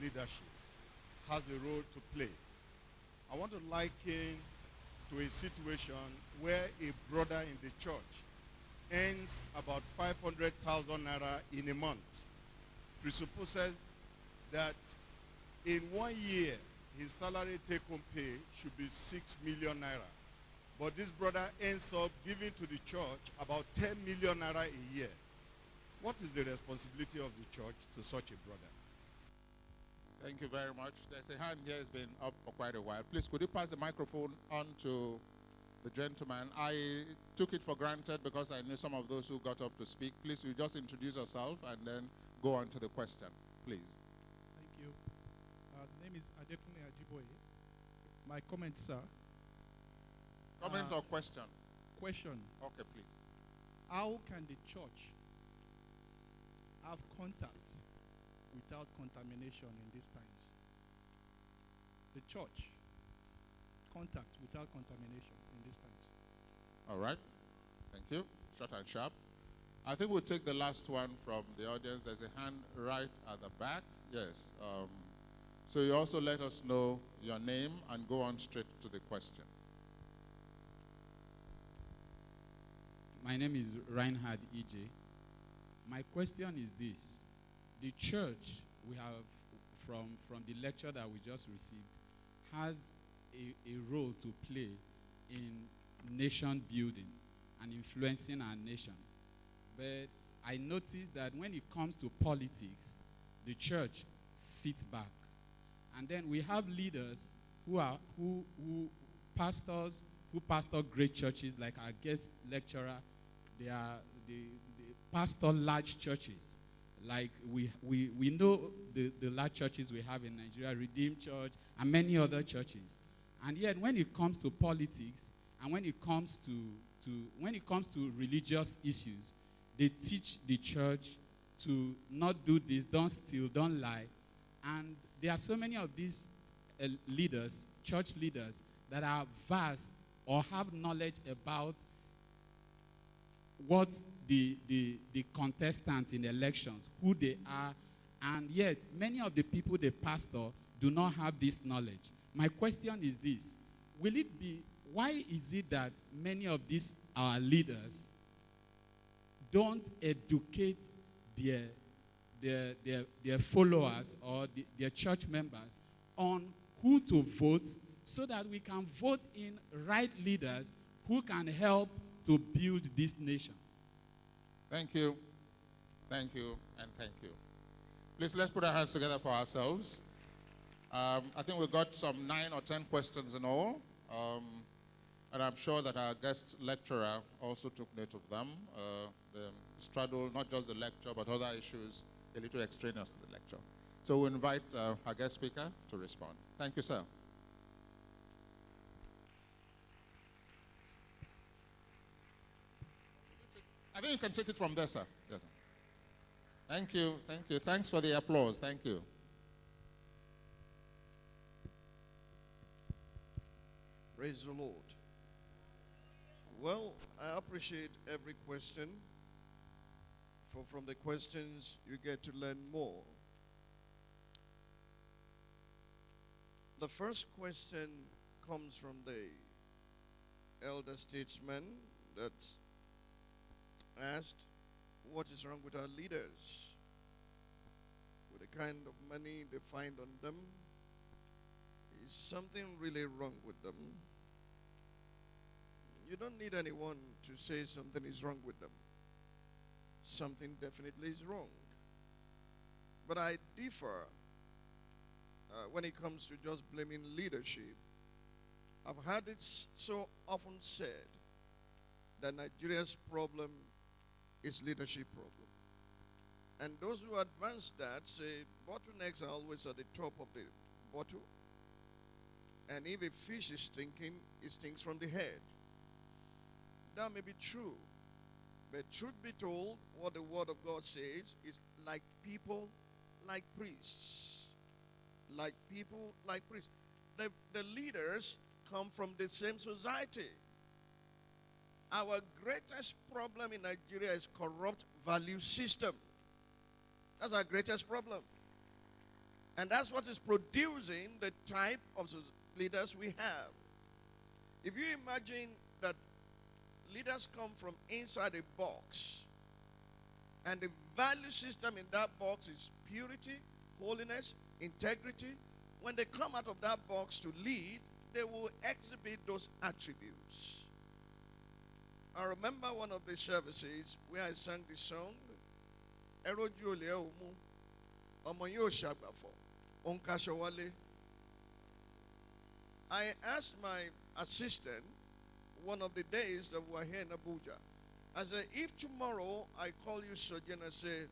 leadership has a role to play. I want to liken to a situation where a brother in the church earns about 500,000 naira in a month. Presupposes that in 1 year, his salary take-home pay should be 6 million naira. But this brother ends up giving to the church about 10 million naira a year. What is the responsibility of the church to such a brother? Thank you very much. There's a hand here has been up for quite a while. Please, could you pass the microphone on to the gentleman? I took it for granted because I knew some of those who got up to speak. Please, you just introduce yourself and then go on to the question, please. Thank you. The name is Adekunle Ajiboye. My comment, sir. Comment or question? Question. Okay, please. How can the church have contact without contamination in these times? The church, contact without contamination in these times. All right. Thank you. Short and sharp. I think we'll take the last one from the audience. There's a hand right at the back. Yes. So you also let us know your name and go on straight to the question. My name is Reinhard E.J. My question is this. The church we have, from the lecture that we just received, has a role to play in nation building and influencing our nation. But I noticed that when it comes to politics, the church sits back. And then we have leaders who pastor great churches, like our guest lecturer. They pastor large churches. Like we know the large churches we have in Nigeria, Redeemed Church, and many other churches. And yet when it comes to politics, and when it comes to religious issues, they teach the church to not do this, don't steal, don't lie. And there are so many of these leaders, church leaders, that are vast or have knowledge about what the contestants in elections, who they are, and yet many of the people they pastor do not have this knowledge. My question is this: why is it that many of these our leaders don't educate their followers or their church members on who to vote, so that we can vote in right leaders who can help to build this nation? Thank you. Thank you, and thank you. Please, let's put our hands together for ourselves. I think we've got some 9 or 10 questions in all. And I'm sure that our guest lecturer also took note of them. They straddle not just the lecture, but other issues a little extraneous to the lecture. So we invite our guest speaker to respond. Thank you, sir. I think you can take it from there, sir. Yes, sir. Thank you. Thank you. Thanks for the applause. Thank you. Praise the Lord. Well, I appreciate every question. For from the questions, you get to learn more. The first question comes from the elder statesman that asked, what is wrong with our leaders? With the kind of money they find on them, is something really wrong with them? You don't need anyone to say something is wrong with them. Something definitely is wrong. But I differ when it comes to just blaming leadership. I've heard it so often said that Nigeria's problem is leadership problem. And those who advance that say bottlenecks are always at the top of the bottle. And if a fish is stinking, it stinks from the head. That may be true. But truth be told, what the Word of God says is like people, like priests. Like people, like priests. The leaders come from the same society. Our greatest problem in Nigeria is corrupt value system. That's our greatest problem. And that's what is producing the type of leaders we have. If you imagine that leaders come from inside a box, and the value system in that box is purity, holiness, integrity, when they come out of that box to lead, they will exhibit those attributes. I remember one of the services where I sang the song, Eroju ole omu, omo yo shagbafo, onkashowale. I asked my assistant one of the days that we were here in Abuja, I said, if tomorrow I call you surgeon and say,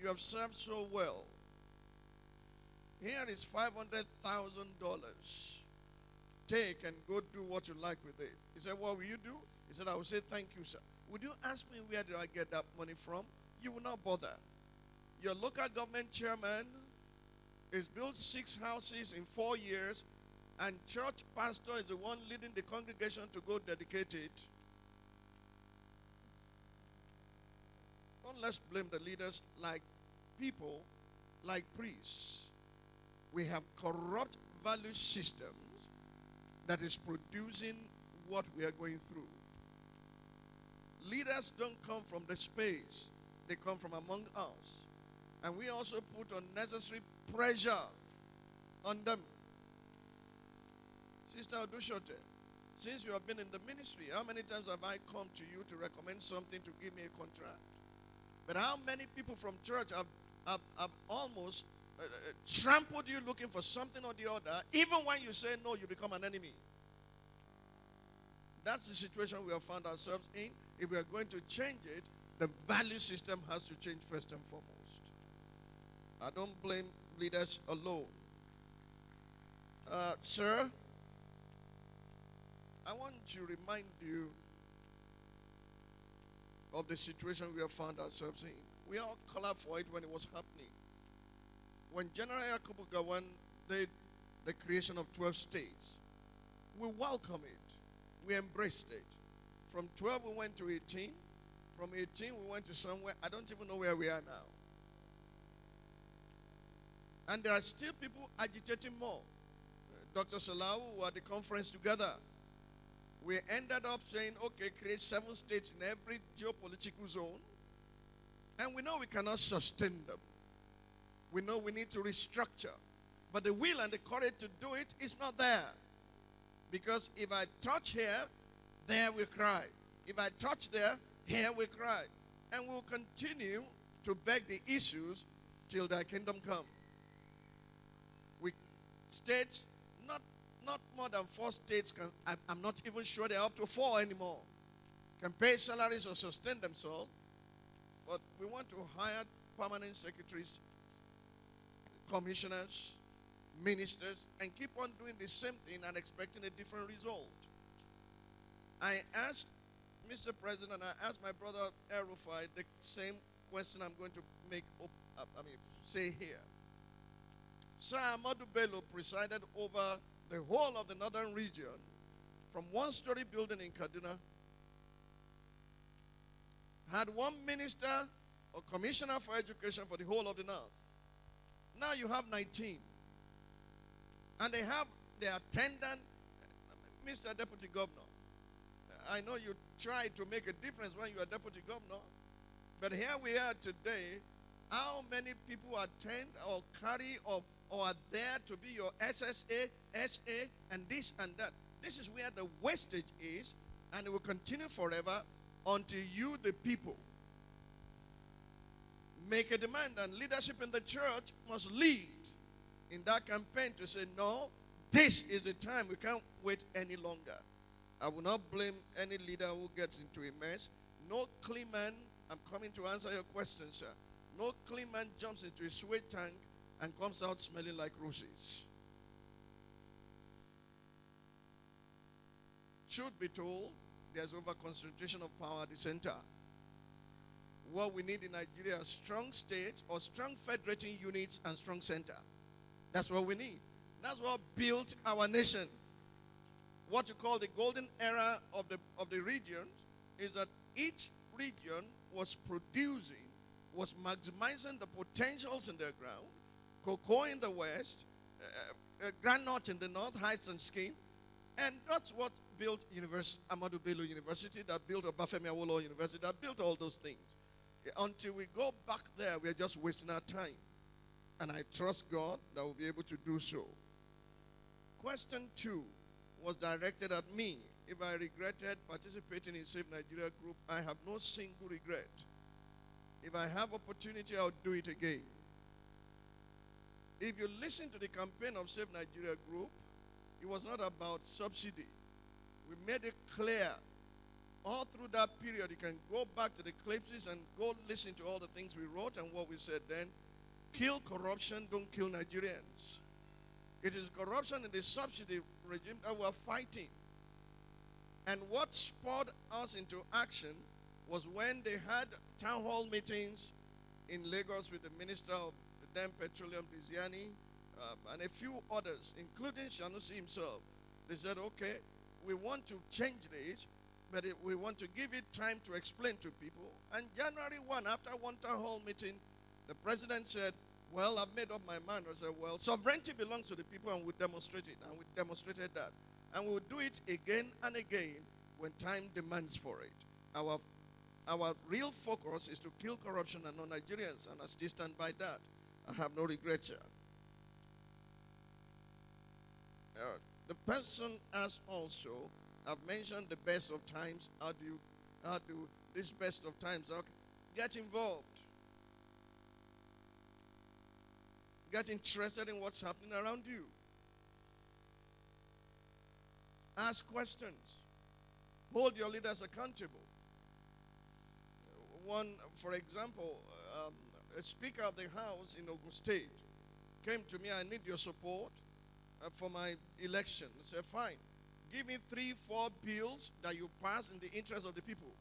you have served so well, here is $500,000. Take and go do what you like with it. He said, what will you do? He said, I will say, thank you, sir. Would you ask me where did I get that money from? You will not bother. Your local government chairman has built 6 houses in 4 years, and church pastor is the one leading the congregation to go dedicate it. Don't let's blame the leaders like people, like priests. We have corrupt value systems that is producing what we are going through. Leaders don't come from the space. They come from among us. And we also put unnecessary pressure on them. Sister Odushote, since you have been in the ministry, how many times have I come to you to recommend something to give me a contract? But how many people from church have almost trampled you looking for something or the other? Even when you say no, you become an enemy. That's the situation we have found ourselves in. If we are going to change it, the value system has to change first and foremost. I don't blame leaders alone. Sir, I want to remind you of the situation we have found ourselves in. We all called for it when it was happening. When General Yakubu Gowon did the creation of 12 states, we welcome it. We embraced it. From 12 we went to 18. From 18 we went to somewhere, I don't even know where we are now. And there are still people agitating more. Dr. Salau, who were at the conference together, we ended up saying, okay, create 7 states in every geopolitical zone. And we know we cannot sustain them. We know we need to restructure. But the will and the courage to do it is not there. Because if I touch here, there we cry. If I touch there, here we cry. And we'll continue to beg the issues till thy kingdom come. We states, not more than 4 states, I'm not even sure they're up to 4 anymore, can pay salaries or sustain themselves. But we want to hire permanent secretaries, commissioners, ministers, and keep on doing the same thing and expecting a different result. I asked Mr. President, I asked my brother El-Rufai the same question I'm going to say here. Sir Ahmadu Bello presided over the whole of the northern region, from 1-story building in Kaduna, had 1 minister or commissioner for education for the whole of the north. Now you have 19. And they have their attendant, Mr. Deputy Governor. I know you tried to make a difference when you are Deputy Governor, but here we are today. How many people attend or carry or are there to be your SSA, SA, and this and that? This is where the wastage is, and it will continue forever until you, the people, make a demand, and leadership in the church must lead in that campaign to say, no, this is the time. We can't wait any longer. I will not blame any leader who gets into a mess. No clean man, I'm coming to answer your question, sir. No clean man jumps into a sweat tank and comes out smelling like roses. Truth be told, there's over-concentration of power at the center. What we need in Nigeria are strong states or strong federating units and strong center. That's what we need. That's what built our nation. What you call the golden era of the regions is that each region was producing, was maximizing the potentials in their ground, cocoa in the west, granite in the north, hides and skin. And that's what built Ahmadu Bello University, that built Obafemi Awolowo University, that built all those things. Until we go back there, we're just wasting our time. And I trust God that we'll be able to do so. Question 2 was directed at me. If I regretted participating in Save Nigeria Group, I have no single regret. If I have opportunity, I'll do it again. If you listen to the campaign of Save Nigeria Group, it was not about subsidy. We made it clear all through that period. You can go back to the clips and go listen to all the things we wrote and what we said then. Kill corruption, don't kill Nigerians. It is corruption in the subsidy regime that we're fighting. And what spurred us into action was when they had town hall meetings in Lagos with the Minister of the then Petroleum, Diziani, and a few others, including Sanusi himself. They said, okay, we want to change this, but we want to give it time to explain to people. And January 1, after one town hall meeting, the president said, well, I've made up my mind. I said, well, sovereignty belongs to the people, and we demonstrate it. And we demonstrated that. And we'll do it again and again when time demands for it. Our real focus is to kill corruption and non-Nigerians, and I still stand by that. I have no regrets here. The person asked also, I've mentioned the best of times. How do this best of times get involved? Get interested in what's happening around you. Ask questions. Hold your leaders accountable. One, for example, a speaker of the House in Ogun State came to me, I need your support for my election. I said, fine. Give me 3-4 bills that you pass in the interest of the people.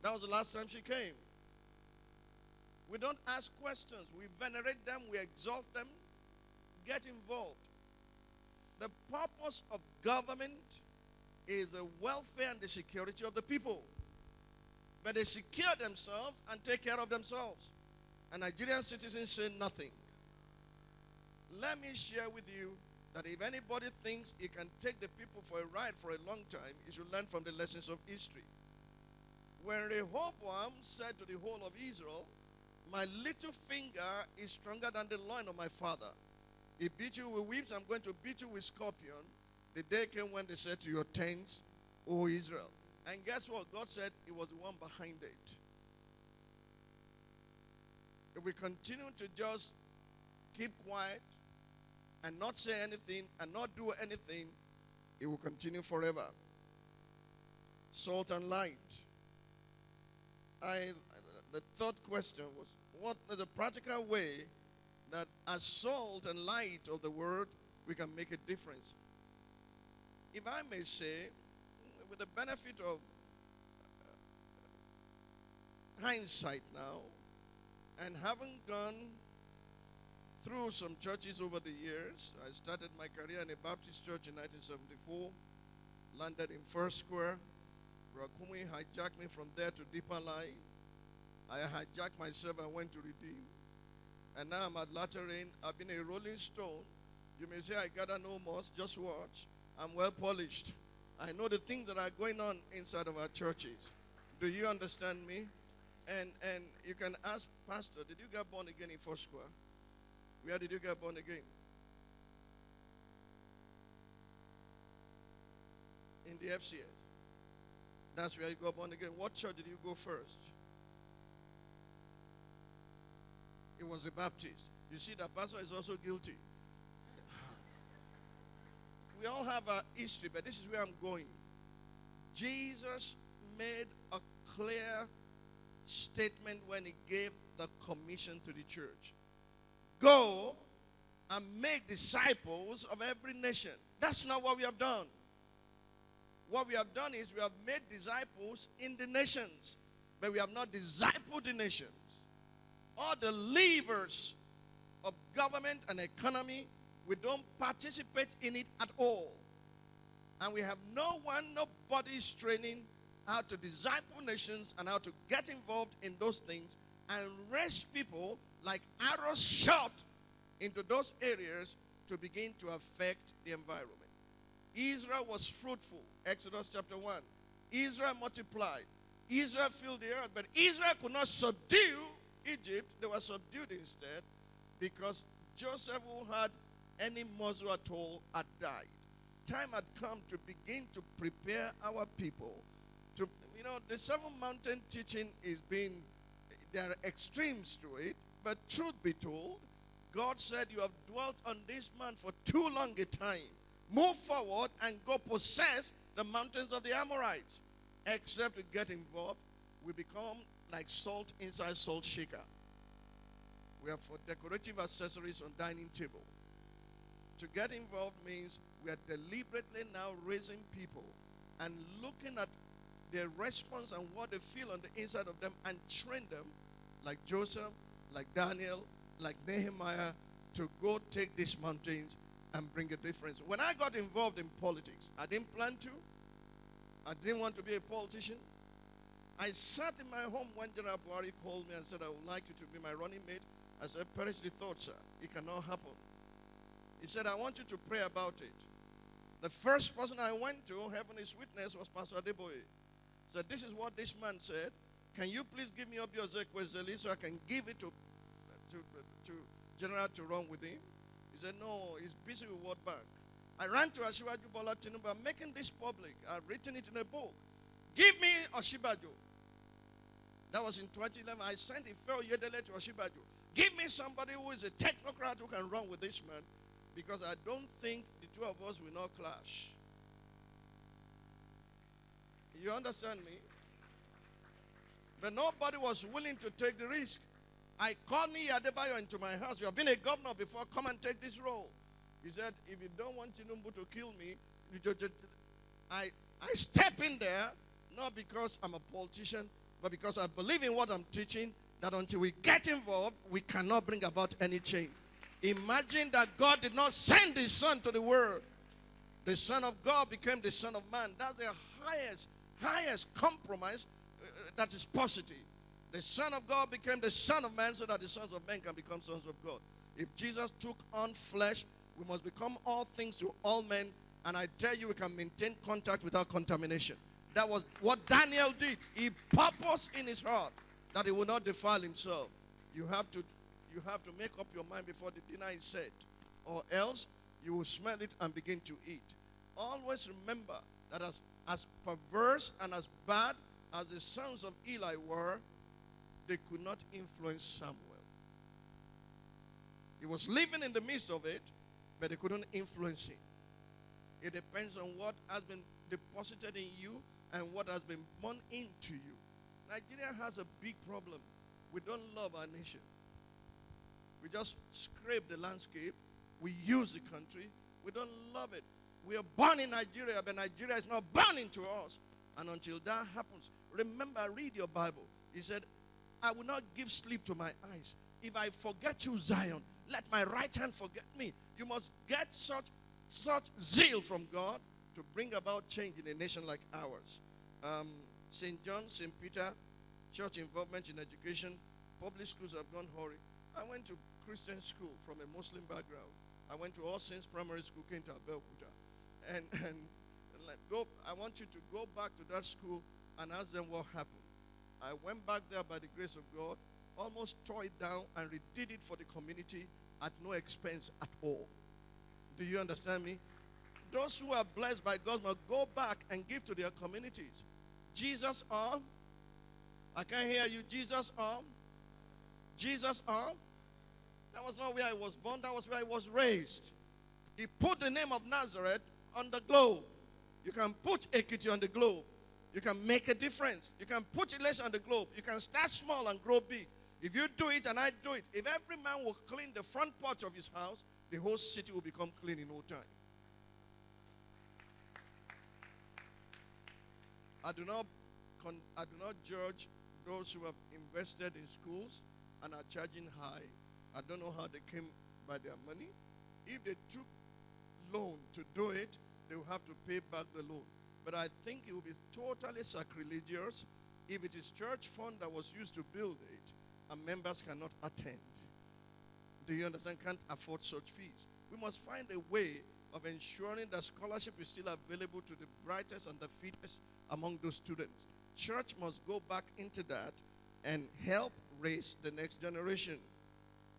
That was the last time she came. We don't ask questions. We venerate them. We exalt them. Get involved. The purpose of government is the welfare and the security of the people. But they secure themselves and take care of themselves. And Nigerian citizens say nothing. Let me share with you that if anybody thinks he can take the people for a ride for a long time, he should learn from the lessons of history. When Rehoboam said to the whole of Israel, my little finger is stronger than the loin of my father. He beat you with whips, I'm going to beat you with scorpion. The day came when they said to your tents, O Israel. And guess what? God said he was the one behind it. If we continue to just keep quiet and not say anything and not do anything, it will continue forever. Salt and light. The third question was, what is the practical way that as salt and light of the word, we can make a difference? If I may say, with the benefit of hindsight now, and having gone through some churches over the years, I started my career in a Baptist church in 1974, landed in First Square. Rakumi hijacked me from there to Deeper Life. I hijacked myself and went to Redeem. And now I'm at Latter Rain. I've been a rolling stone. You may say I gather no moss, just watch. I'm well polished. I know the things that are going on inside of our churches. Do you understand me? And you can ask, Pastor, did you get born again in First Square? Where did you get born again? In the FCS. That's where you got born again. What church did you go first? It was a Baptist. You see, the pastor is also guilty. We all have a history, but this is where I'm going. Jesus made a clear statement when he gave the commission to the church. Go and make disciples of every nation. That's not what we have done. What we have done is we have made disciples in the nations, but we have not discipled the nations. All the levers of government and economy, we don't participate in it at all. And we have nobody is training how to disciple nations and how to get involved in those things and raise people like arrows shot into those areas to begin to affect the environment. Israel was fruitful, Exodus chapter 1. Israel multiplied. Israel filled the earth, but Israel could not subdue Egypt. They were subdued instead because Joseph, who had any muscle at all, had died. Time had come to begin to prepare our people to, the seven mountain teaching is being, there are extremes to it, but truth be told, God said, you have dwelt on this man for too long a time. Move forward and go possess the mountains of the Amorites. Except we get involved, we become like salt inside salt shaker. We are for decorative accessories on dining table. To get involved means we are deliberately now raising people and looking at their response and what they feel on the inside of them and train them like Joseph, like Daniel, like Nehemiah to go take these mountains and bring a difference. When I got involved in politics, I didn't plan to. I didn't want to be a politician. I sat in my home when General Buhari called me and said, I would like you to be my running mate. I said, perish the thought, sir. It cannot happen. He said, I want you to pray about it. The first person I went to, heaven is witness, was Pastor Adeboye. He said, this is what this man said. Can you please give me Obiozo so I can give it to General to run with him? He said, no, he's busy with World Bank. I ran to Asiwaju Bola Tinubu. I'm making this public. I've written it in a book. Give me Oshibajo. That was in 2011. I sent Ifeo Yedele to Oshibajo. Give me somebody who is a technocrat who can run with this man, because I don't think the two of us will not clash. You understand me? But nobody was willing to take the risk. I called Niyi Adebayo into my house. You have been a governor before. Come and take this role. He said, if you don't want Tinubu to kill me, I step in there, not because I'm a politician, but because I believe in what I'm teaching, that until we get involved, we cannot bring about any change. Imagine that God did not send his son to the world. The Son of God became the Son of Man. That's the highest compromise that is positive. The Son of God became the Son of Man so that the sons of men can become sons of God. If Jesus took on flesh, we must become all things to all men. And I tell you, we can maintain contact without contamination. That was what Daniel did. He purposed in his heart that he will not defile himself. You have to make up your mind before the dinner is set, or else you will smell it and begin to eat. Always remember that as perverse and as bad as the sons of Eli were, they could not influence Samuel. He was living in the midst of it, but they couldn't influence him. It depends on what has been deposited in you and what has been born into you. Nigeria has a big problem. We don't love our nation. We just scrape the landscape. We use the country. We don't love it. We are born in Nigeria, but Nigeria is not born into us. And until that happens, remember, read your Bible. He said, I will not give sleep to my eyes. If I forget you, Zion, let my right hand forget me. You must get such zeal from God to bring about change in a nation like ours. St. John, St. Peter, church involvement in education, public schools have gone hoary. I went to Christian school from a Muslim background. I went to All Saints Primary School, Kenta Belkuta. And I want you to go back to that school and ask them what happened. I went back there by the grace of God, almost tore it down and redid it for the community at no expense at all. Do you understand me? Those who are blessed by God must go back and give to their communities. Jesus arm. I can't hear you. Jesus arm. Jesus arm. That was not where I was born. That was where I was raised. He put the name of Nazareth on the globe. You can put Ekiti on the globe. You can make a difference. You can put Ilesha on the globe. You can start small and grow big. If you do it and I do it, if every man will clean the front porch of his house, the whole city will become clean in no time. I do not judge those who have invested in schools and are charging high. I don't know how they came by their money. If they took loan to do it, they will have to pay back the loan. But I think it will be totally sacrilegious if it is church fund that was used to build it and members cannot attend. Do you understand? Can't afford such fees. We must find a way of ensuring that scholarship is still available to the brightest and the fittest among those students. Church must go back into that and help raise the next generation.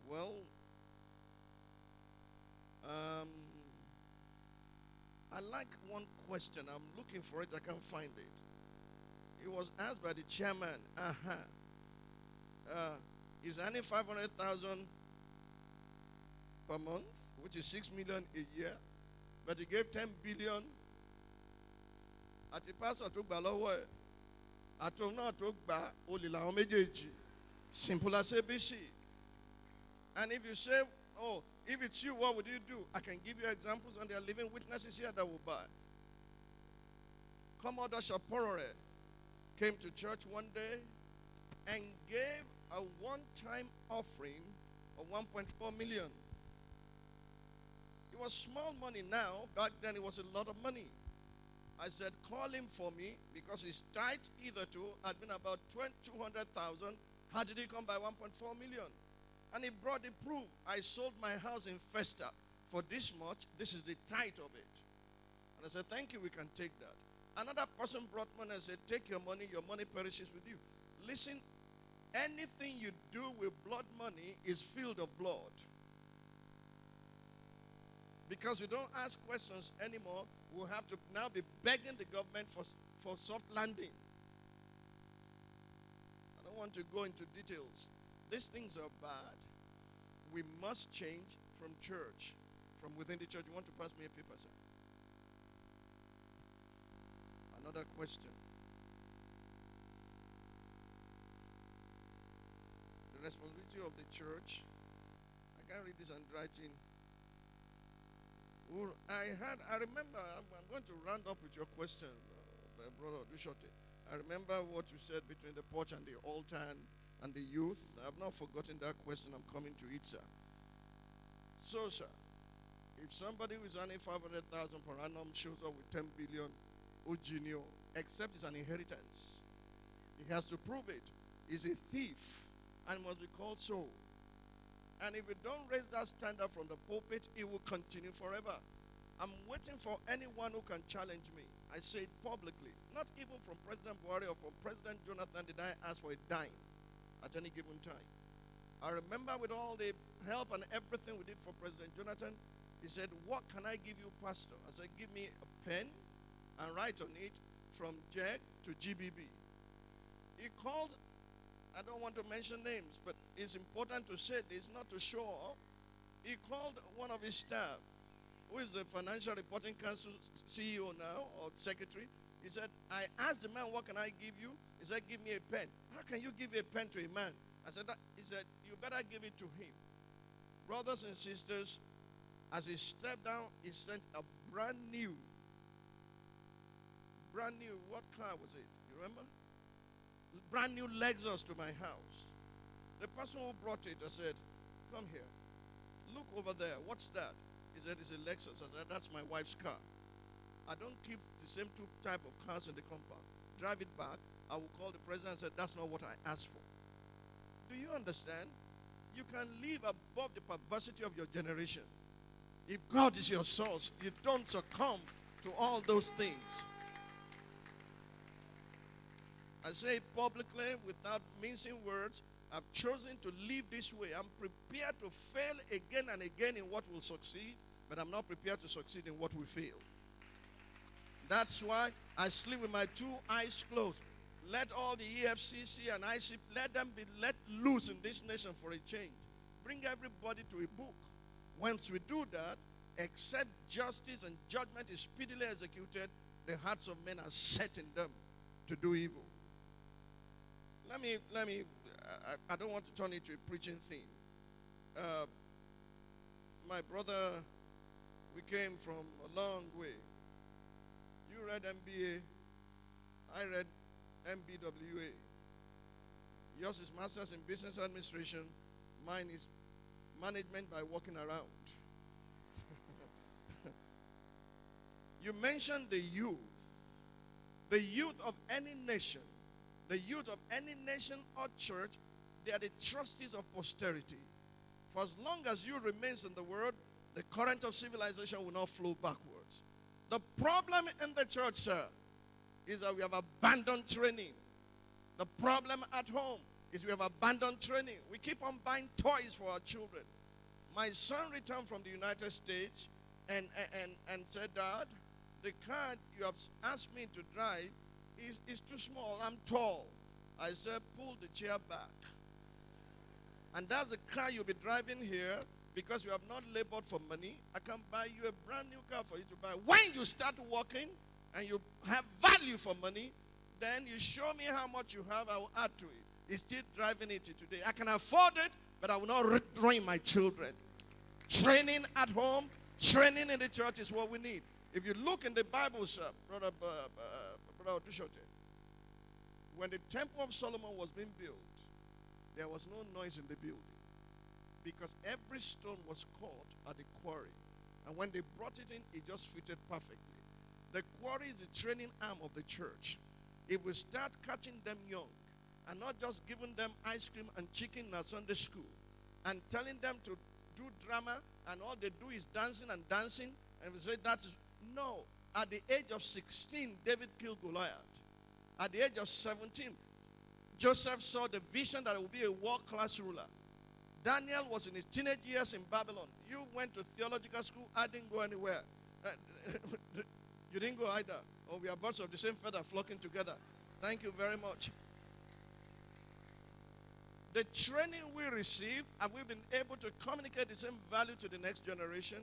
Well, I like one question. I'm looking for it. I can't find it. It was asked by the chairman. Is earning 500,000 per month, which is 6 million a year, but he gave 10 billion. At the pastor took balawa. At home now took ba olila omejeji. Simple as ABC. And if you say, oh, if it's you, what would you do? I can give you examples, and there are living witnesses here that will buy. Commodore Shaporore came to church one day and gave a one-time offering of 1.4 million. It was small money now. Back then it was a lot of money. I said, call him for me, because his tithe hitherto had been about 200,000. How did he come by 1.4 million? And he brought the proof. I sold my house in Festa for this much. This is the tithe of it. And I said, thank you, we can take that. Another person brought money and said, take your money perishes with you. Listen, anything you do with blood money is field of blood. Because we don't ask questions anymore, we'll have to now be begging the government for soft landing. I don't want to go into details. These things are bad. We must change from church, from within the church. You want to pass me a paper, sir? Another question. The responsibility of the church. I can't read this handwriting. I remember, I'm going to round up with your question, Brother Dushote. I remember what you said between the porch and the altar and the youth. I have not forgotten that question. I'm coming to it, sir. So, sir, if somebody who is earning 500,000 per annum shows up with 10 billion, Ujinio, except it's an inheritance, he has to prove it. He's a thief and must be called so. And if we don't raise that standard from the pulpit, it will continue forever. I'm waiting for anyone who can challenge me. I say it publicly. Not even from President Buhari or from President Jonathan did I ask for a dime at any given time. I remember with all the help and everything we did for President Jonathan, he said, what can I give you, Pastor? I said, give me a pen and write on it from JEG to GBB. He called, I don't want to mention names, but it's important to say this, not to show off. He called one of his staff, who is the Financial Reporting Council CEO now, or secretary. He said, I asked the man, what can I give you? He said, give me a pen. How can you give a pen to a man? I said, he said, you better give it to him. Brothers and sisters, as he stepped down, he sent a brand new, what car was it? You remember? Brand new Lexus to my house. The person who brought it, I said, come here. Look over there. What's that? He said, it's a Lexus. I said, that's my wife's car. I don't keep the same two type of cars in the compound. Drive it back. I will call the president and say, that's not what I asked for. Do you understand? You can live above the perversity of your generation. If God is your source, you don't succumb to all those things. I say it publicly without mincing words. I've chosen to live this way. I'm prepared to fail again and again in what will succeed, but I'm not prepared to succeed in what will fail. That's why I sleep with my two eyes closed. Let all the EFCC and IC, let them be let loose in this nation for a change. Bring everybody to a book. Once we do that, except justice and judgment is speedily executed, the hearts of men are set in them to do evil. I don't want to turn it to a preaching thing. My brother, we came from a long way. You read MBA, I read MBWA. Yours is Master's in Business Administration, mine is Management by Walking Around. You mentioned the youth. The youth of any nation. The youth of any nation or church, they are the trustees of posterity. For as long as you remains in the world, the current of civilization will not flow backwards. The problem in the church, sir, is that we have abandoned training. The problem at home is we have abandoned training. We keep on buying toys for our children. My son returned from the United States and said, Dad, the car you have asked me to drive is too small. I'm tall. I said, pull the chair back. And that's the car you'll be driving here because you have not labored for money. I can buy you a brand new car for you to buy. When you start working and you have value for money, then you show me how much you have, I will add to it. He's still driving it today. I can afford it, but I will not retrain my children. Training at home, training in the church is what we need. If you look in the Bible, sir, Brother Odushote, when the Temple of Solomon was being built, there was no noise in the building because every stone was caught at the quarry. And when they brought it in, it just fitted perfectly. The quarry is the training arm of the church. If we start catching them young and not just giving them ice cream and chicken in a Sunday school and telling them to do drama and all they do is dancing and dancing, and we say that is no. At the age of 16, David killed Goliath. At the age of 17, Joseph saw the vision that he would be a world-class ruler. Daniel was in his teenage years in Babylon. You went to theological school. I didn't go anywhere. You didn't go either. Oh, we are birds of the same feather flocking together. Thank you very much. The training we receive, have we been able to communicate the same value to the next generation?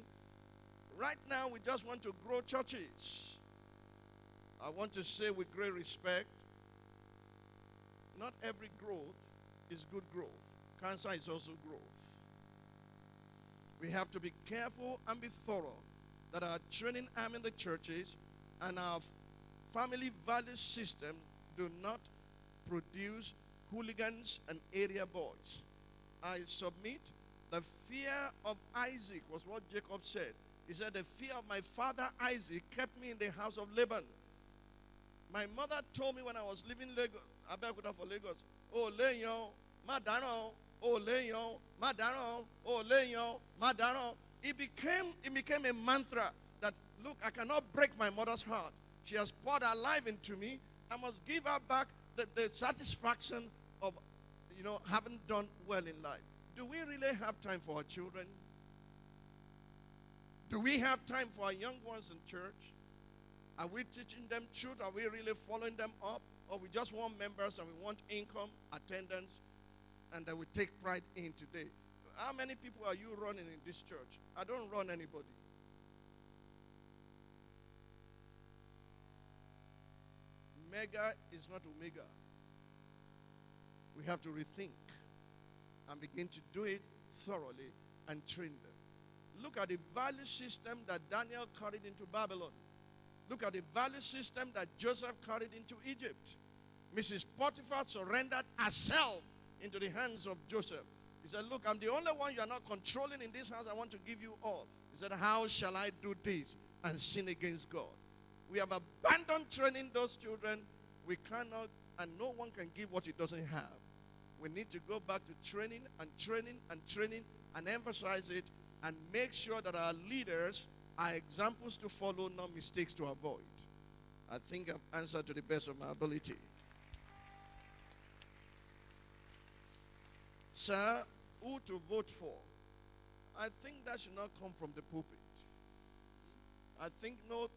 Right now, we just want to grow churches. I want to say with great respect, not every growth is good growth. Cancer is also growth. We have to be careful and be thorough that our training arm in the churches and our family value system do not produce hooligans and area boys. I submit the fear of Isaac was what Jacob said. He said, the fear of my father Isaac kept me in the house of Laban. My mother told me when I was leaving Lagos, Abeokuta for Lagos, oh, Leon, Madano, oh, Leon, Madano, oh, Leon, Madano. It became a mantra that, look, I cannot break my mother's heart. She has poured her life into me. I must give her back the satisfaction of, having done well in life. Do we really have time for our children? Do we have time for our young ones in church? Are we teaching them truth? Are we really following them up? Or we just want members and we want income, attendance, and that we take pride in today? How many people are you running in this church? I don't run anybody. Mega is not Omega. We have to rethink and begin to do it thoroughly and train them. Look at the value system that Daniel carried into Babylon. Look at the value system that Joseph carried into Egypt. Mrs. Potiphar surrendered herself into the hands of Joseph. He said, look, I'm the only one you are not controlling in this house. I want to give you all. He said, how shall I do this and sin against God? We have abandoned training those children. We cannot, and no one can give what he doesn't have. We need to go back to training and training and training and emphasize it and make sure that our leaders are examples to follow, not mistakes to avoid. I think I've answered to the best of my ability. Sir, who to vote for? I think that should not come from the pulpit. I think no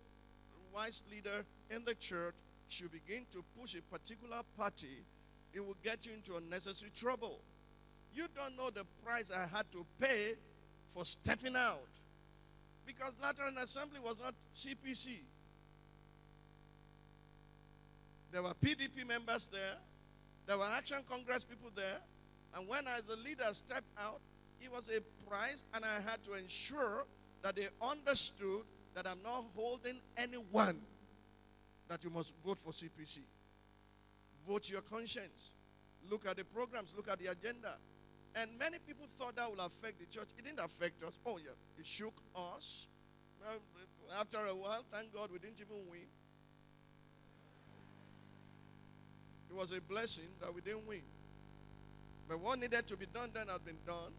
wise leader in the church should begin to push a particular party. It will get you into unnecessary trouble. You don't know the price I had to pay for stepping out. Because Lateran Assembly was not CPC. There were PDP members there. There were Action Congress people there. And when I, as a leader, stepped out, it was a prize, and I had to ensure that they understood that I'm not holding anyone that you must vote for CPC. Vote your conscience. Look at the programs. Look at the agenda. And many people thought that would affect the church. It didn't affect us. Oh, yeah, it shook us. Well, after a while, thank God we didn't even win. It was a blessing that we didn't win. But what needed to be done then has been done.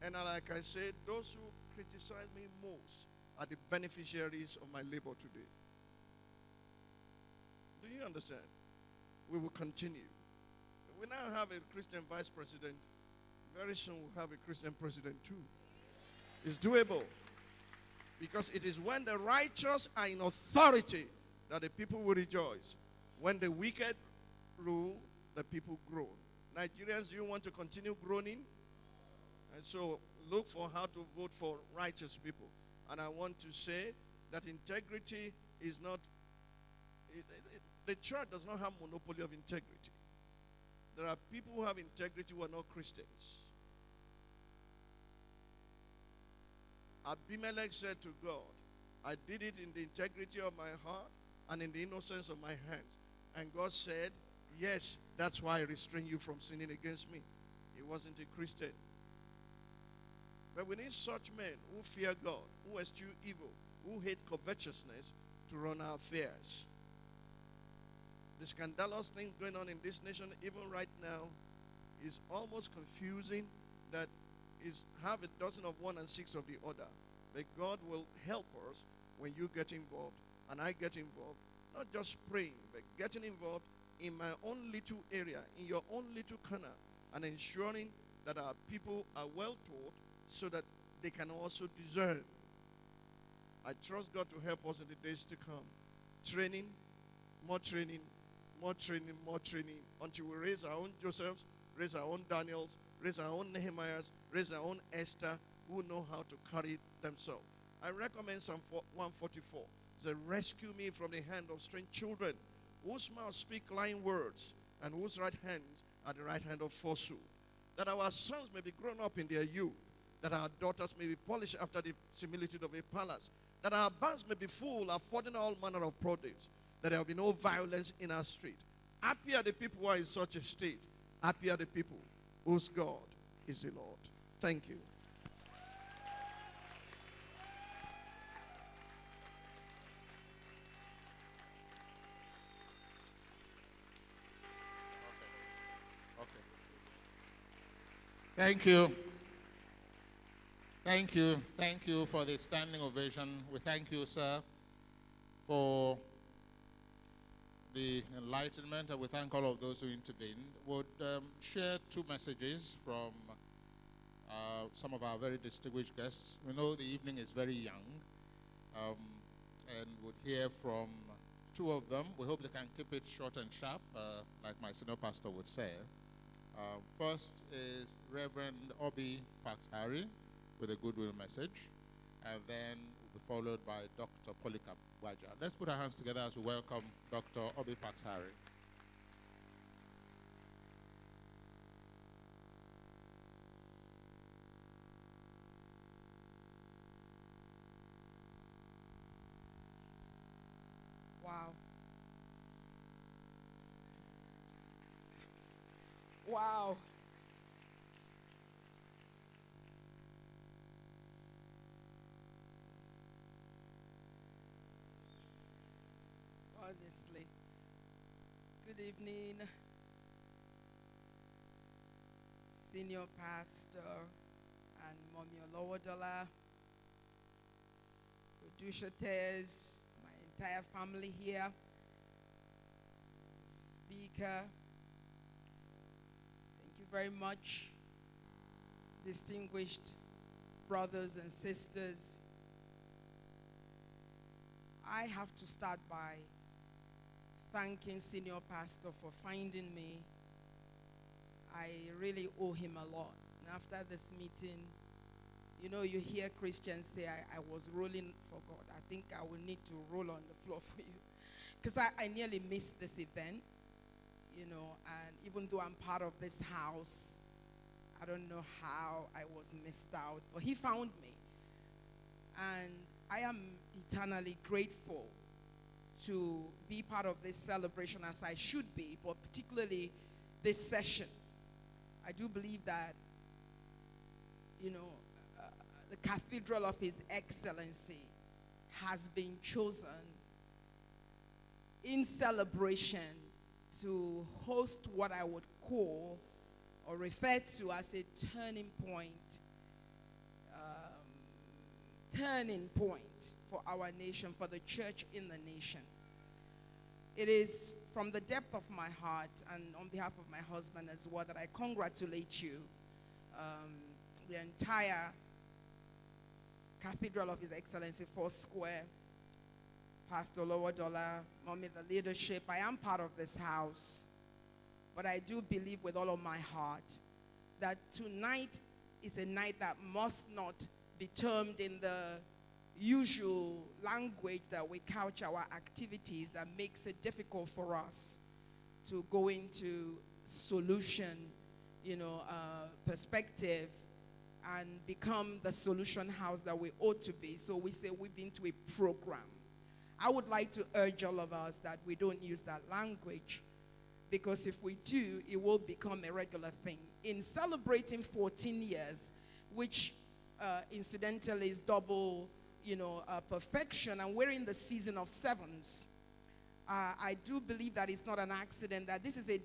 And like I said, those who criticize me most are the beneficiaries of my labor today. Do you understand? We will continue. We now have a Christian vice president. Very soon we'll have a Christian president too. It's doable. Because it is when the righteous are in authority that the people will rejoice. When the wicked rule, the people groan. Nigerians, do you want to continue groaning? And so look for how to vote for righteous people. And I want to say that integrity is not, the church does not have monopoly of integrity. There are people who have integrity who are not Christians. Abimelech said to God, I did it in the integrity of my heart and in the innocence of my hands. And God said, yes, that's why I restrain you from sinning against me. He wasn't a Christian. But we need such men who fear God, who eschew evil, who hate covetousness to run our affairs. The scandalous thing going on in this nation, even right now, is almost confusing that is half a dozen of one and six of the other. But God will help us when you get involved and I get involved. Not just praying, but getting involved in my own little area, in your own little corner, and ensuring that our people are well taught so that they can also discern. I trust God to help us in the days to come. Training, more training, more training, more training, until we raise our own Josephs, raise our own Daniels, raise our own Nehemiahs, raise our own Esther, who know how to carry themselves. I recommend Psalm 144. It says, rescue me from the hand of strange children, whose mouths speak lying words, and whose right hands are the right hand of falsehood. That our sons may be grown up in their youth, that our daughters may be polished after the similitude of a palace, that our barns may be full, affording all manner of produce, that there will be no violence in our street. Happy are the people who are in such a state. Happy are the people whose God is the Lord. Thank you. Thank you. Thank you. Thank you for the standing ovation. We thank you, sir, for the enlightenment, and we thank all of those who intervened. Would share two messages from some of our very distinguished guests. We know the evening is very young, and would hear from two of them. We hope they can keep it short and sharp, like my senior pastor would say. First is Reverend Obi Pax-Harry with a goodwill message, and then will be followed by Dr. Polycarp Waja. Let's put our hands together as we welcome Dr. Obi Pax-Harry. Wow. Wow. Honestly. Good evening, Senior Pastor and Mommy Olowodola, Producer Tez, my entire family here, Speaker. Thank you very much, distinguished brothers and sisters. I have to start by thanking Senior Pastor for finding me. I really owe him a lot. And after this meeting, you know, you hear Christians say, I was rolling for God. I think I will need to roll on the floor for you. Because I nearly missed this event, you know, and even though I'm part of this house, I don't know how I was missed out. But he found me. And I am eternally grateful to be part of this celebration as I should be, but particularly this session. I do believe that, you know, the Cathedral of His Excellency has been chosen in celebration to host what I would call or refer to as a turning point turning point for our nation, for the church in the nation. It is from the depth of my heart and on behalf of my husband as well that I congratulate you, the entire Cathedral of His Excellency Foursquare, Pastor Lowadola, Mommy, the leadership. I am part of this house, but I do believe with all of my heart that tonight is a night that must not be termed in the usual language that we couch our activities, that makes it difficult for us to go into solution, perspective and become the solution house that we ought to be. So we say we've been to a program. I would like to urge all of us that we don't use that language, because if we do, it will become a regular thing. In celebrating 14 years, which incidentally is double perfection, and we're in the season of sevens. I do believe that it's not an accident, that this is a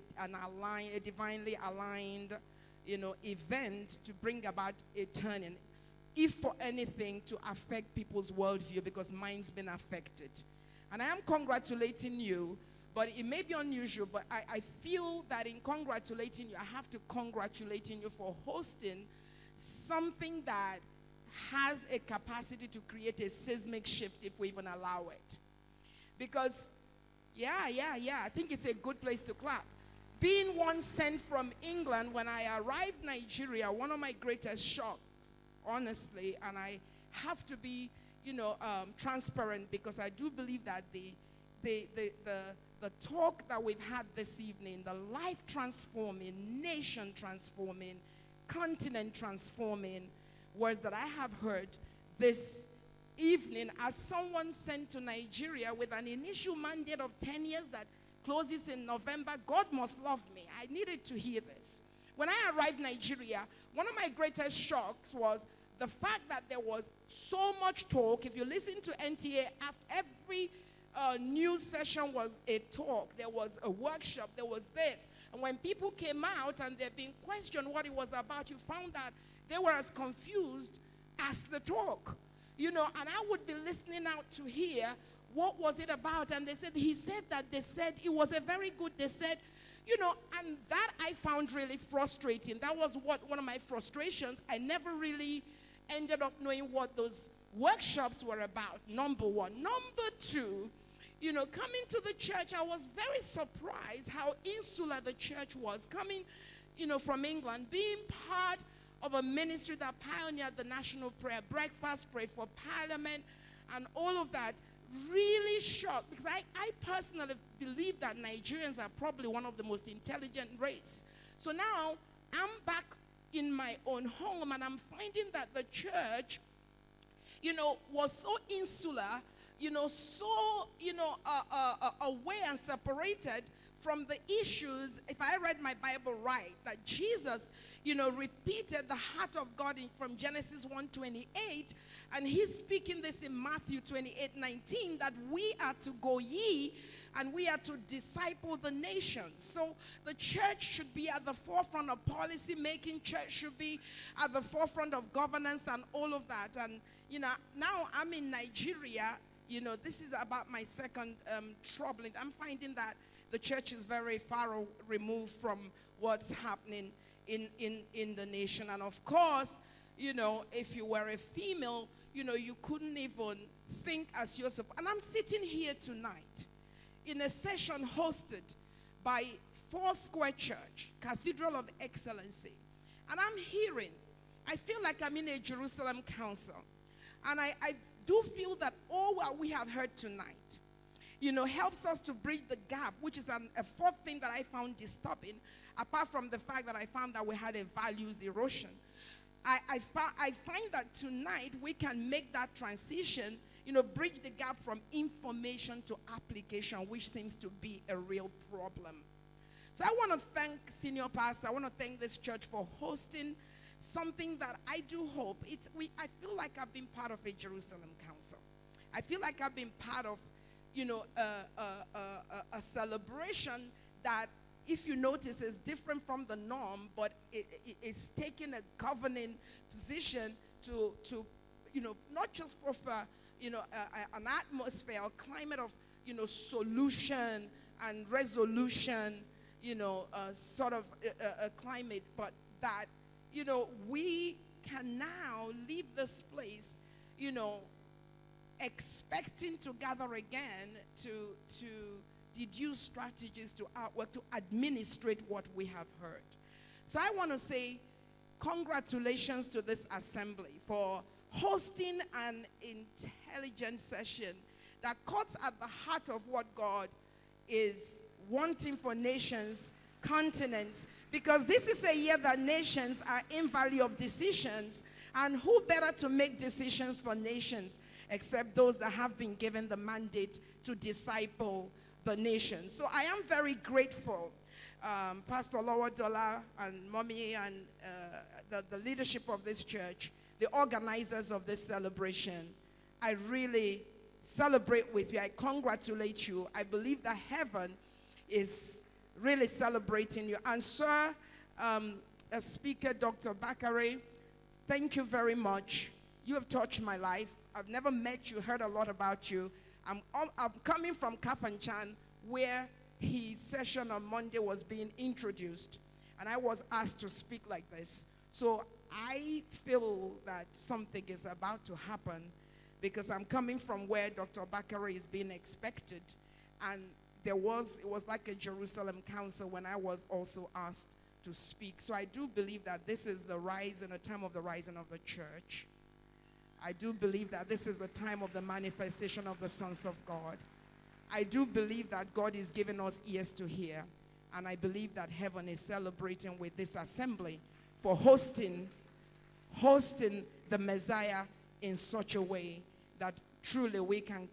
divinely aligned, event to bring about a turning, if for anything, to affect people's worldview, because mine's been affected. And I am congratulating you, but it may be unusual, but I feel that in congratulating you, I have to congratulate you for hosting something that has a capacity to create a seismic shift if we even allow it. Because, I think it's a good place to clap. Being one sent from England, when I arrived in Nigeria, one of my greatest shocks, honestly, and I have to be, transparent, because I do believe that the talk that we've had this evening, the life transforming, nation transforming, continent transforming words that I have heard this evening, as someone sent to Nigeria with an initial mandate of 10 years that closes in November. God must love me. I needed to hear this. When I arrived in Nigeria, one of my greatest shocks was the fact that there was so much talk. If you listen to NTA, after every news session was a talk, there was a workshop, there was this. And when people came out and they're being questioned what it was about, you found that they were as confused as the talk. And I would be listening out to hear what was it about. And they said it was a very good, they said, and that I found really frustrating. That was one of my frustrations. I never really ended up knowing what those workshops were about, number one. Number two, coming to the church, I was very surprised how insular the church was. Coming, from England, being part of a ministry that pioneered the National Prayer Breakfast, Pray for Parliament, and all of that, really shocked, because I personally believe that Nigerians are probably one of the most intelligent race. So now I'm back in my own home, and I'm finding that the church, was so insular, so, away and separated from the issues. If I read my Bible right, that Jesus, repeated the heart of God from Genesis 1:28, and he's speaking this in Matthew 28:19, that we are to go ye and we are to disciple the nations. So the church should be at the forefront of policy making. Church should be at the forefront of governance and all of that. And, now I'm in Nigeria. This is about my second troubling. I'm finding that the church is very far removed from what's happening in the nation. And of course, if you were a female, you couldn't even think as yourself. And I'm sitting here tonight in a session hosted by Foursquare Church, Cathedral of Excellency. And I feel like I'm in a Jerusalem council. And I do feel that all what we have heard tonight, helps us to bridge the gap, which is a fourth thing that I found disturbing, apart from the fact that I found that we had a values erosion. I find that tonight we can make that transition, bridge the gap from information to application, which seems to be a real problem. So I want to thank Senior Pastor. I want to thank this church for hosting something that I do hope. I feel like I've been part of a Jerusalem council. I feel like I've been part of, a celebration that, if you notice, is different from the norm, but it's taking a governing position to not just prefer, an atmosphere or climate of, solution and resolution, sort of a climate, but that, we can now leave this place, expecting to gather again to deduce strategies to outwork, to administrate what we have heard. So I want to say congratulations to this assembly for hosting an intelligent session that cuts at the heart of what God is wanting for nations, continents, because this is a year that nations are in valley of decisions, and who better to make decisions for nations except those that have been given the mandate to disciple the nations. So I am very grateful, Pastor Lowadola and Mommy and the leadership of this church, the organizers of this celebration. I really celebrate with you. I congratulate you. I believe that heaven is really celebrating you. And sir, Speaker Dr. Bakare, thank you very much. You have touched my life. I've never met you, heard a lot about you. I'm coming from Kafanchan, where his session on Monday was being introduced, and I was asked to speak like this. So I feel that something is about to happen, because I'm coming from where Dr. Bakare is being expected, and it was like a Jerusalem council when I was also asked to speak. So I do believe that this is the rise and a time of the rising of the church. I do believe that this is a time of the manifestation of the sons of God. I do believe that God is giving us ears to hear, and I believe that heaven is celebrating with this assembly for hosting the Messiah in such a way that truly we can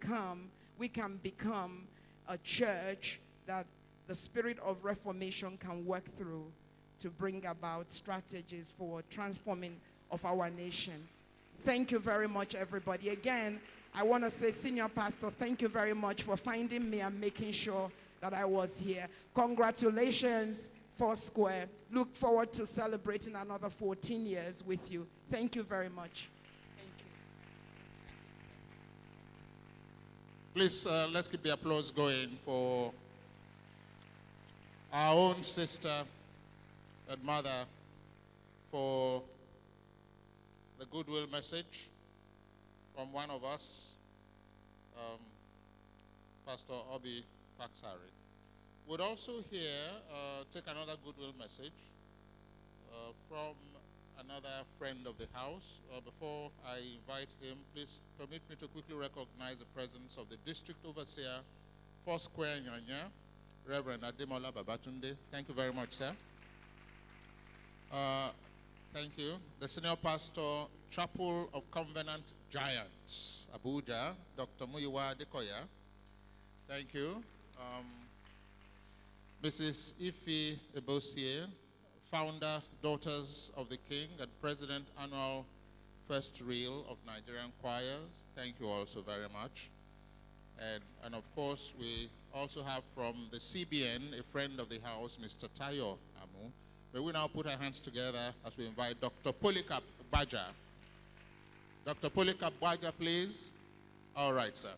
become a church that the spirit of reformation can work through to bring about strategies for transforming of our nation. Thank you very much, everybody. Again, I want to say, Senior Pastor, thank you very much for finding me and making sure that I was here. Congratulations, Foursquare. Look forward to celebrating another 14 years with you. Thank you very much. Thank you. Please, let's keep the applause going for our own sister and mother for the goodwill message from one of us, Pastor Obi Paksari. Would also take another goodwill message from another friend of the house. Before I invite him, please permit me to quickly recognize the presence of the District Overseer, Foursquare Nyanya, Reverend Ademola Babatunde. Thank you very much, sir. Thank you. The Senior Pastor, Chapel of Covenant Giants, Abuja, Dr. Muyiwa Dekoya. Thank you. Mrs. Ife Ebosie, Founder, Daughters of the King, and President, Annual First Reel of Nigerian Choirs. Thank you also very much. And of course, we also have from the CBN, a friend of the house, Mr. Tayo Amu. May we now put our hands together as we invite Dr. Polycarp Baja. Dr. Polycarp Baja, please. All right, sir.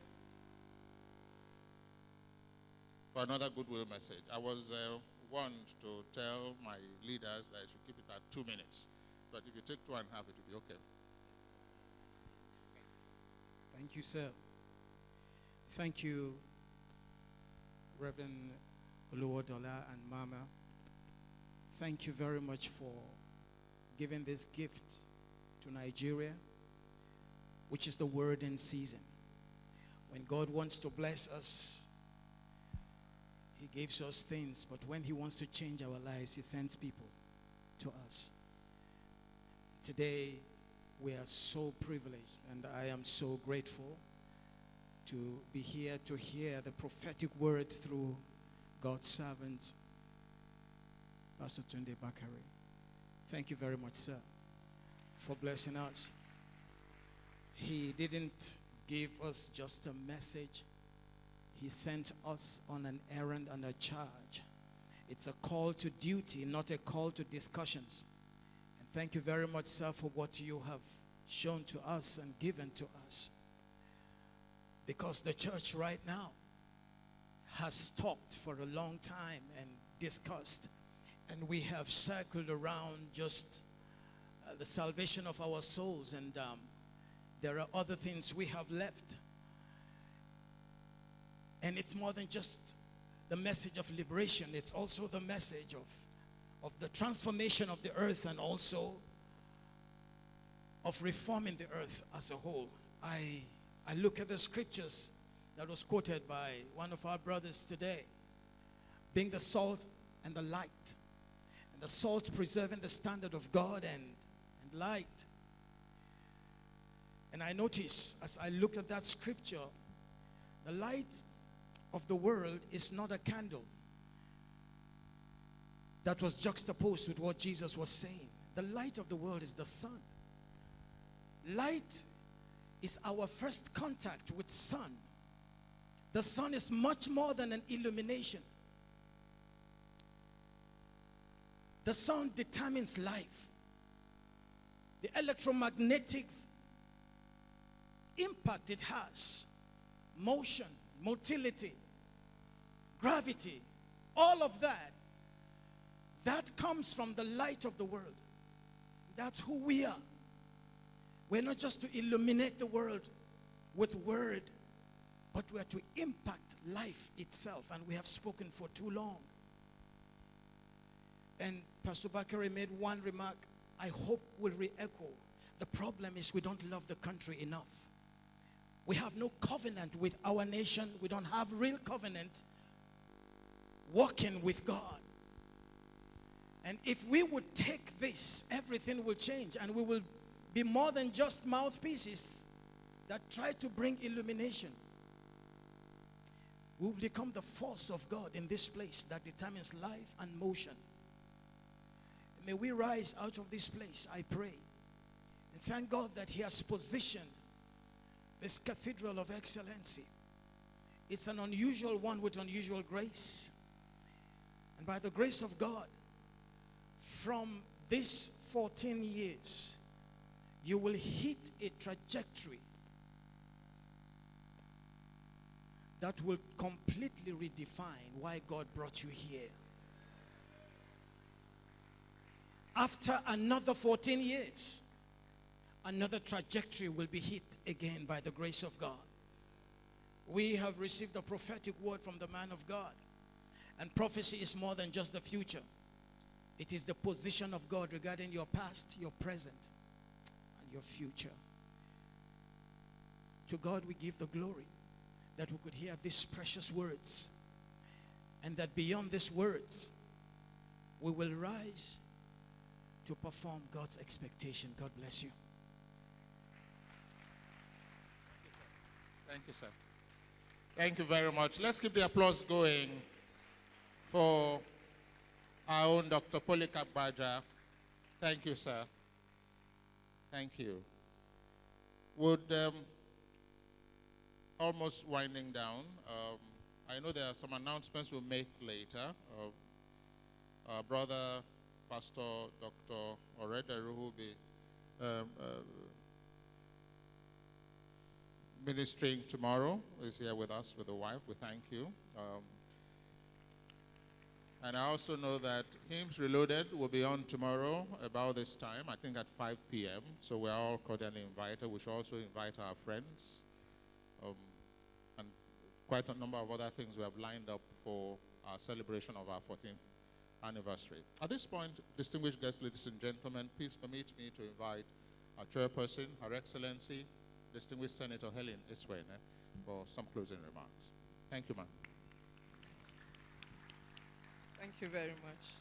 For another goodwill message. I was warned to tell my leaders that I should keep it at 2 minutes. But if you take 2.5, it will be okay. Thank you, sir. Thank you, Reverend Oluwadola and Mama. Thank you very much for giving this gift to Nigeria, which is the word in season. When God wants to bless us, He gives us things, but when He wants to change our lives, He sends people to us. Today, we are so privileged, and I am so grateful to be here to hear the prophetic word through God's servant, Pastor Tunde Bakare. Thank you very much, sir, for blessing us. He didn't give us just a message. He sent us on an errand and a charge. It's a call to duty, not a call to discussions. And thank you very much, sir, for what you have shown to us and given to us. Because the church right now has talked for a long time and discussed, and we have circled around just the salvation of our souls, and there are other things we have left. And it's more than just the message of liberation. It's also the message of the transformation of the earth, and also of reforming the earth as a whole. I look at the scriptures that was quoted by one of our brothers today, being the salt and the light. And the salt preserving the standard of God, and light. And I notice as I looked at that scripture, the light of the world is not a candle. That was juxtaposed with what Jesus was saying. The light of the world is the sun. Light is our first contact with sun. The sun is much more than an illumination. The sun determines life. The electromagnetic impact it has, motion, motility, gravity, all of that comes from the light of the world. That's who we are. We're not just to illuminate the world with word, but we are to impact life itself, and we have spoken for too long. And Pastor Bakari made one remark I hope will re-echo. The problem is we don't love the country enough. We have no covenant with our nation. We don't have real covenant walking with God. And if we would take this, everything will change, and we will be more than just mouthpieces that try to bring illumination. We will become the force of God in this place that determines life and motion. May we rise out of this place, I pray. And thank God that He has positioned this cathedral of excellency. It's an unusual one with unusual grace. And by the grace of God, from this 14 years, you will hit a trajectory that will completely redefine why God brought you here. After another 14 years, another trajectory will be hit again by the grace of God. We have received a prophetic word from the man of God. And prophecy is more than just the future. It is the position of God regarding your past, your present, and your future. To God we give the glory that we could hear these precious words, and that beyond these words, we will rise to perform God's expectation. God bless you. Thank you, sir. Thank you very much. Let's keep the applause going for our own Dr. Polycarp Baja. Thank you, sir. Thank you. Would almost winding down. I know there are some announcements we'll make later. Our brother, Pastor Dr. Oredaru, who will be ministering tomorrow, is here with us with the wife. We thank you. And I also know that Hymns Reloaded will be on tomorrow about this time, I think at 5 p.m. So we're all cordially invited. We should also invite our friends. And quite a number of other things we have lined up for our celebration of our 14th anniversary. At this point, distinguished guests, ladies and gentlemen, please permit me to invite our chairperson, Her Excellency, distinguished Senator Helen Iswene, for some closing remarks. Thank you, ma'am. Thank you very much.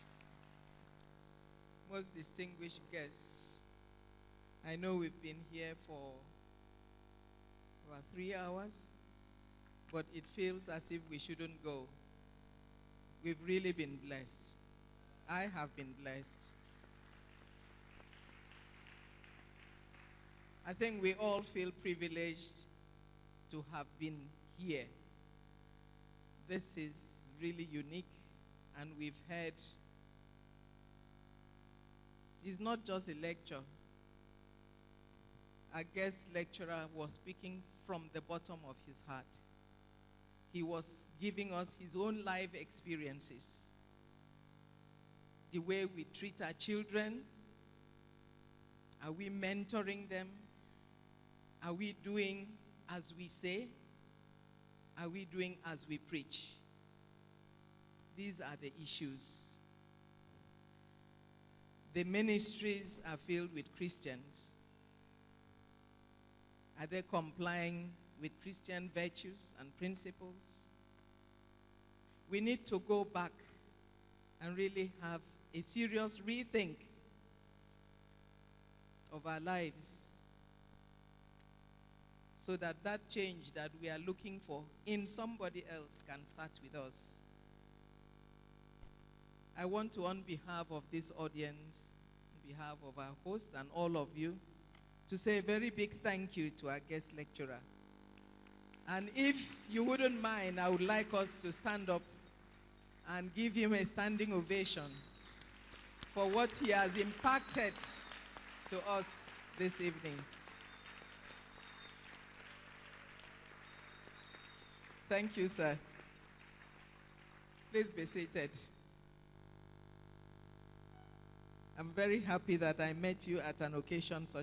Most distinguished guests, I know we've been here for about 3 hours, but it feels as if we shouldn't go. We've really been blessed. I have been blessed. I think we all feel privileged to have been here. This is really unique, and we've heard, it's not just a lecture. our guest lecturer was speaking from the bottom of his heart. He was giving us his own life experiences. The way we treat our children. Are we mentoring them? Are we doing as we say? Are we doing as we preach? These are the issues. The ministries are filled with Christians. Are they complying with Christian virtues and principles? We need to go back and really have a serious rethink of our lives so that that change that we are looking for in somebody else can start with us. I want to, on behalf of this audience, on behalf of our host and all of you, to say a very big thank you to our guest lecturer. And if you wouldn't mind, I would like us to stand up and give him a standing ovation for what he has impacted to us this evening. Thank you, sir. Please be seated. I'm very happy that I met you at an occasion such